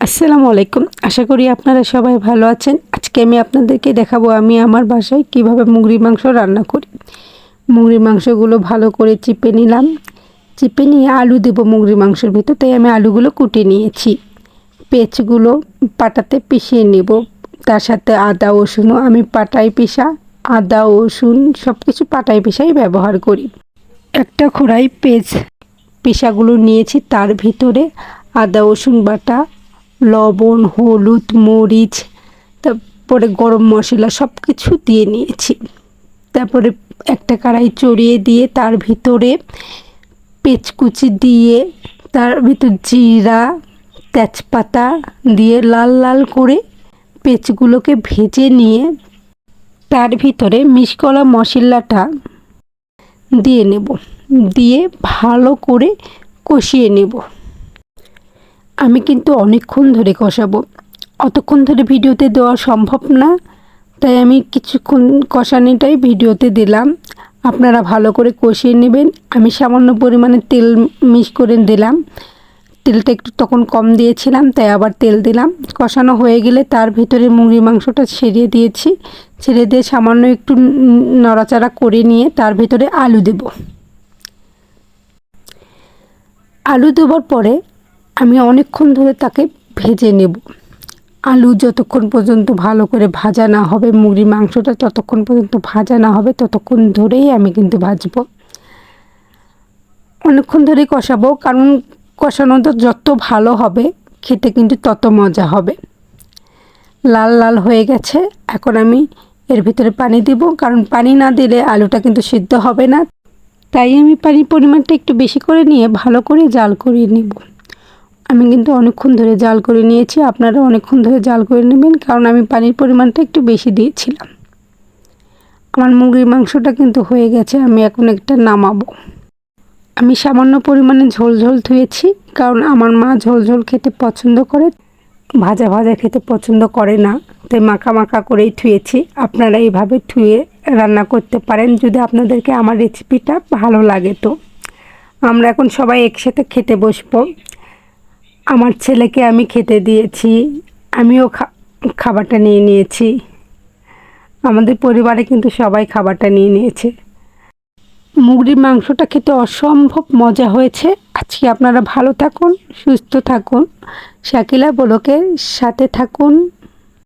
আসসালামু আলাইকুম। আশা করি আপনারা সবাই ভালো আছেন। আজকে আমি আপনাদেরকে দেখাবো আমি আমার বাসায় কিভাবে মুরগির মাংস রান্না করি। মুরগির মাংসগুলো ভালো করে চিপে নিলাম। চিপে নিয়ে আলু দেবো মুরগির মাংসের ভিতর, তাই আমি আলুগুলো কুটে নিয়েছি। পেঁয়াজগুলো পাটাতে পিষিয়ে নেব। তার সাথে আদা রসুনও আমি পাটায় পিষা, আদা রসুন সব কিছু পাটায় পিষাই ব্যবহার করি। একটা কড়াই পেঁয়াজ পিষাগুলো নিয়েছি, তার ভিতরে আদা রসুন বাটা, লবণ, হলুদ, মরিচ, তারপরে গরম মশলা সব কিছু দিয়ে নিয়েছি। তারপরে একটা কড়াই চড়িয়ে দিয়ে তার ভিতরে পেঁয়াজ কুচি দিয়ে, তার ভিতর জিরা, তেজপাতা দিয়ে লাল লাল করে পেঁয়াজগুলোকে ভেজে নিয়ে তার ভিতরে মিক্স করা মশলাটা দিয়ে নেব, দিয়ে ভালো করে কষিয়ে নেব। আমি কিন্তু অনেকক্ষণ ধরে কষাবো, অতক্ষণ ধরে ভিডিওতে দেওয়া সম্ভব না, তাই আমি কিছুক্ষণ কষানিটাই ভিডিওতে দিলাম। আপনারা ভালো করে কষিয়ে নেবেন। আমি সামান্য পরিমাণে তেল মিক্স করে দিলাম, তেলটা একটু তখন কম দিয়েছিলাম, তাই আবার তেল দিলাম। কষানো হয়ে গেলে তার ভিতরে মুরগির মাংসটা ছেড়ে দিয়েছি। ছেড়ে দিয়ে সামান্য একটু নড়াচড়া করে নিয়ে তার ভিতরে আলু দেব। আলু দেওয়ার পরে আমি অনেকক্ষণ ধরে তাকে ভেজে নেব। আলু যতক্ষণ পর্যন্ত ভালো করে ভাজা না হবে, মুরগির মাংসটা ততক্ষণ পর্যন্ত ভাজা না হবে, ততক্ষণ ধরেই আমি কিন্তু ভাজবো। অনেকক্ষণ ধরেই কষাবো, কারণ কষানোটা যত ভালো হবে খেতে কিন্তু তত মজা হবে। লাল লাল হয়ে গেছে, এখন আমি এর ভিতরে পানি দেব, কারণ পানি না দিলে আলুটা কিন্তু সিদ্ধ হবে না। তাই আমি পানির পরিমাণটা একটু বেশি করে নিয়ে ভালো করে জাল করে নেব। আমি কিন্তু অনেকক্ষণ ধরে জাল করে নিয়েছি, আপনারা অনেকক্ষণ ধরে জাল করে নেবেন, কারণ আমি পানির পরিমাণটা একটু বেশি দিয়েছিলাম। আমার মুরগির মাংসটা কিন্তু হয়ে গেছে, আমি এখন একটা নামাবো। আমি সামান্য পরিমাণে ঝোল ঝোল ধুয়েছি, কারণ আমার মা ঝোল ঝোল খেতে পছন্দ করে, ভাজা ভাজা খেতে পছন্দ করে না, তাই মাখা মাখা করেই ধুয়েছি। আপনারা এইভাবে ধুয়ে রান্না করতে পারেন যদি আপনাদেরকে আমার রেসিপিটা ভালো লাগে। তো আমরা এখন সবাই একসাথে খেতে বসবো। আমার ছেলেকে আমি খেতে দিয়েছি, আমিও খাবারটা নিয়ে নিয়েছি। আমাদের পরিবারে কিন্তু সবাই খাবারটা নিয়ে নিয়েছে। মুরগির মাংসটা খেতে অসম্ভব মজা হয়েছে। আজকে আপনারা ভালো থাকুন, সুস্থ থাকুন, শাকিলা ব্লগের সাথে থাকুন।